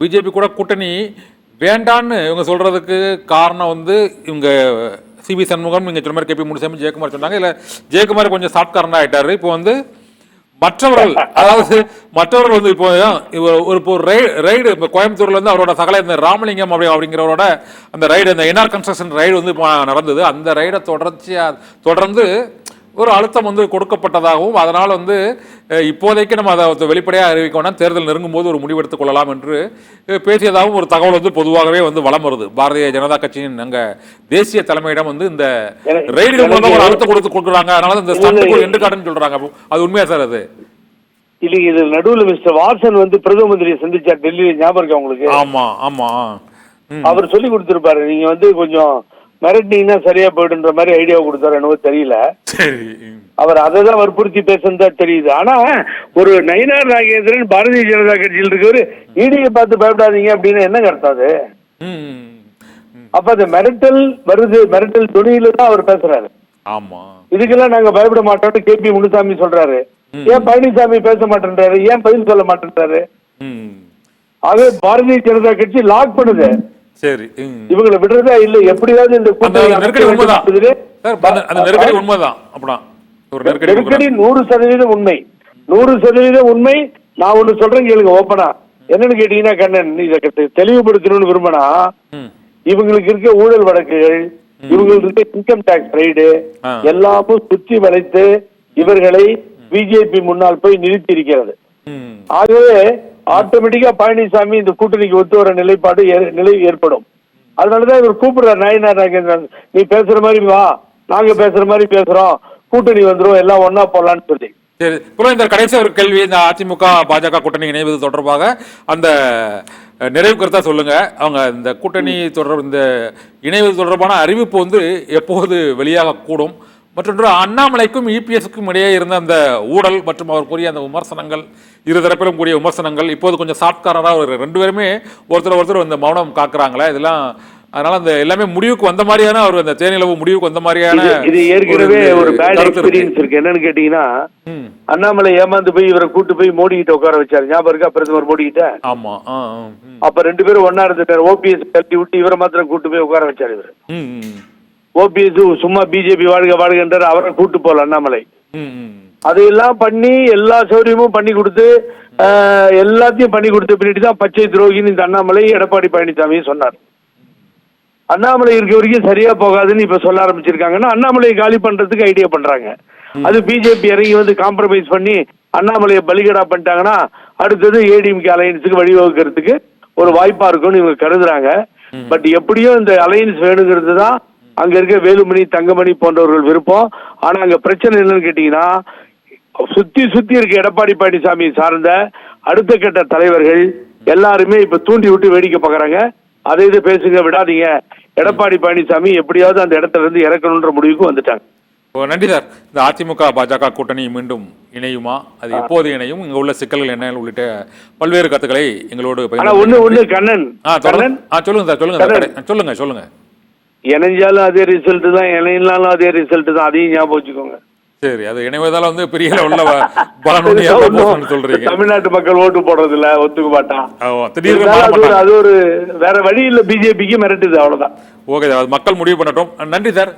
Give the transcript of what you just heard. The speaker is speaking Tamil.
பிஜேபி கூட கூட்டணி வேண்டான்னு இவங்க சொல்றதுக்கு காரணம் வந்து இவங்க சிவி சண்முகம் நீங்க சொன்ன மாதிரி கேபி முனுசாமி ஜெயக்குமார் சொன்னாங்க. இல்ல ஜெயக்குமார் கொஞ்சம் சாஃப்ட்காரனா ஆயிட்டாரு. இப்போ வந்து மற்றவர்கள் அதாவது மற்றவர்கள் வந்து இப்போ ஒரு ரைடு இப்போ கோயம்புத்தூர்ல இருந்து அவரோட சகல இந்த ராமலிங்கம் அப்படிங்கிறவரோட அந்த ரைடு அந்த என்ஆர் கன்ஸ்ட்ரக்ஷன் ரைடு வந்து நடந்தது. அந்த ரைடை தொடர்ந்து ஒரு அழுத்தம் வந்து கொடுக்கப்பட்டதாகவும் அதனால வந்து இப்போதைக்கு நம்ம அதை வெளிப்படையாக அறிவிக்கணும், தேர்தல் நெருங்கும் போது ஒரு முடிவெடுத்துக் கொள்ளலாம் என்று பேசியதாகவும் ஒரு தகவல் வந்து பொதுவாகவே வந்து வலம் வருது. பாரதிய ஜனதா கட்சியின் அங்க தேசிய தலைமையிடம் வந்து இந்த ரயில்கள் மூலம் ஒரு அழுத்தம் கொடுக்குறாங்க, அதனால இந்த ஸ்டண்ட் எண்டு காட்டுன்னு சொல்றாங்க. அது உண்மையா சார்? அது இல்லைங்க, இது நடுவில் மிஸ்டர் வாட்சன் வந்து பிரதம மந்திரியை சந்திச்சார் டெல்லியில, ஞாபகம் இருக்கா உங்களுக்கு? ஆமா ஆமா, அவர் சொல்லி கொடுத்திருப்பாரு, நீங்க வந்து கொஞ்சம் மிரட்டினீங்கன்னா சரியா போயிடுன்ற மாதிரி ஐடியா கொடுத்தாரு, என்னவோ தெரியல. அவர் அதை தான் வற்புறுத்தி பேசுனதா தெரியுது. ஆனா ஒரு நயினார் நாகேந்திரன் பாரதிய ஜனதா கட்சியில் இருக்கவர் ஈடியை பார்த்து பயப்படாதீங்க அப்படின்னு என்ன கருத்தாது? அப்ப அந்த மிரட்டல் வருது, மிரட்டல் துணியில தான் அவர் பேசுறாரு. ஆமா, இதுக்கெல்லாம் நாங்க பயப்பட மாட்டோம்னு கேபி முனுசாமி சொல்றாரு. ஏன் பழனிசாமி பேச மாட்டேன்றாரு? ஏன் பதில் சொல்ல மாட்டேன்றாரு? ஆக பாரதிய ஜனதா கட்சி லாக் பண்ணுது. சரி, இவங்களை விடுறதா இல்ல, எப்படியாவது இந்த நெருக்கடி உண்மைதான். நெருக்கடி 100% உண்மை, 100% உண்மை. நான் ஒண்ணு சொல்றேன் கேளுங்க ஓப்பனா. என்னன்னு கேட்டீங்கன்னா கண்ணன், இதை தெளிவுபடுத்தணும்னு விரும்பினா, இவங்களுக்கு இருக்க ஊழல் வழக்குகள், இவங்களுக்கு இருக்க இன்கம் டாக்ஸ் ரைடு எல்லாமும் சுற்றி வளைத்து இவர்களை பிஜேபி முன்னால் போய் நிறுத்தி இருக்கிறது. ஆகவே ஆட்டோமேட்டிக்கா பழனிசாமி இந்த கூட்டணிக்கு ஒத்து வர நிலை ஏற்படும். அதனாலதான் இவர் கூப்பிடுறாரு நயினார் நாகேந்திரன், நீ பேசுற மாதிரி வா, நாங்க பேசுற மாதிரி பேசுறோம், கூட்டணி வந்துரும், எல்லாம் ஒன்னா போடலான்னு சொல்லி. சரி, இந்த கடைசி ஒரு கேள்வி, இந்த அதிமுக பாஜக கூட்டணி இணைவது தொடர்பாக அந்த நிறைவு கருத்தா சொல்லுங்க. அவங்க இந்த கூட்டணி இந்த இணைவது தொடர்பான அறிவிப்பு வந்து எப்போது வெளியாக கூடும்? மற்றொன்று, அண்ணாமலைக்கும் இபிஎஸ்க்கும் இடையே இருந்த அந்த ஊழல் மற்றும் அவர் கூறிய அந்த விமர்சனங்கள், இருதரப்பிலும் கூடிய விமர்சனங்கள், இப்போது கொஞ்சம் சாஃப்ட்காரராக ஒரு ரெண்டு பேருமே ஒருத்தர் இந்த மௌனம் காக்குறாங்களே, இதெல்லாம் அதனால அந்த எல்லாமே முடிவுக்கு வந்த மாதிரியான ஒரு அந்த தேனிலவு முடிவுக்கு வந்த மாதிரியான இது ஏற்கனவே ஒரு பேட் எக்ஸ்பீரியன்ஸ் இருக்கு. என்னன்னு கேட்டீங்கன்னா, அண்ணாமலை ஏமாந்து போய் இவரை கூட்டு போய் மோடி கிட்ட உட்கார வச்சாரு, ஞாபகம் இருக்கா? பிரதமர் மோடி கிட்ட. ஆமா, அப்ப ரெண்டு பேரும் ஒன்னா இருந்துட்டாரு. ஓபிஎஸ் தள்ளி விட்டு இவரை மாத்திரம் கூட்டு போய் உட்கார வச்சாரு. இவரு ஓபிஎஸ் சும்மா பிஜேபி வாழ்க வாழ்கின்றார், அவரை கூட்டு போல அண்ணாமலை. அதையெல்லாம் பண்ணி எல்லா சௌரியமும் பண்ணி கொடுத்து எல்லாத்தையும் பண்ணி கொடுத்த பின்னாடி தான் பச்சை துரோகின்னு இந்த அண்ணாமலை எடப்பாடி பழனிசாமி சொன்னார். அண்ணாமலை இருக்க வரைக்கும் சரியா போகாதுன்னு இப்ப சொல்ல ஆரம்பிச்சிருக்காங்கன்னா, அண்ணாமலையை காலி பண்றதுக்கு ஐடியா பண்றாங்க. அது பிஜேபி இறங்கி வந்து காம்ப்ரமைஸ் பண்ணி அண்ணாமலையை பலிகடா பண்ணிட்டாங்கன்னா அடுத்தது ஏடிஎம்கே அலையன்ஸுக்கு வழிவகுக்கிறதுக்கு ஒரு வாய்ப்பா இருக்கும்னு இவங்க கருதுறாங்க. பட் எப்படியும் இந்த அலையன்ஸ் வேணுங்கிறது தான் அங்க இருக்க வேலுமணி, தங்கமணி போன்றவர்கள் விருப்பம். ஆனா அங்க பிரச்சனை என்னன்னு கேட்டீங்கன்னா, சுத்தி இருக்க எடப்பாடி பழனிசாமி சார்ந்த அடுத்த கட்ட தலைவர்கள் எல்லாருமே இப்ப தூண்டி விட்டு வேடிக்கை பாக்குறாங்க. அதை இது பேசுங்க, விடாதீங்க, எடப்பாடி பழனிசாமி எப்படியாவது அந்த இடத்துல இருந்து இறக்கணும்ன்ற முடிவுக்கு வந்துட்டாங்க. நன்றி சார். இந்த அதிமுக பாஜக கூட்டணி மீண்டும் இணையுமா? அது எப்போது இணையும்? இங்க உள்ள சிக்கல்கள் என்ன உள்ளிட்ட பல்வேறு கருத்துக்களை எங்களோடு ஒண்ணு கண்ணன் சொல்லுங்க சார், சொல்லுங்க. இணைஞ்சாலும் அதே ரிசல்ட் தான், இணையினாலும் அதே ரிசல்ட் தான், அதையும் ஞாபகம் வச்சுக்கோங்க. சரி, அது இணைவதால வந்து பெரிய சொல்றீங்க. தமிழ்நாட்டு மக்கள் ஓட்டு போடுறது இல்ல, ஒத்துக்க மாட்டான். அது ஒரு வேற வழி இல்ல, பிஜேபிக்கு மிரட்டுது, அவ்வளவுதான். ஓகே, மக்கள் முடிவு பண்ணட்டும். நன்றி சார்.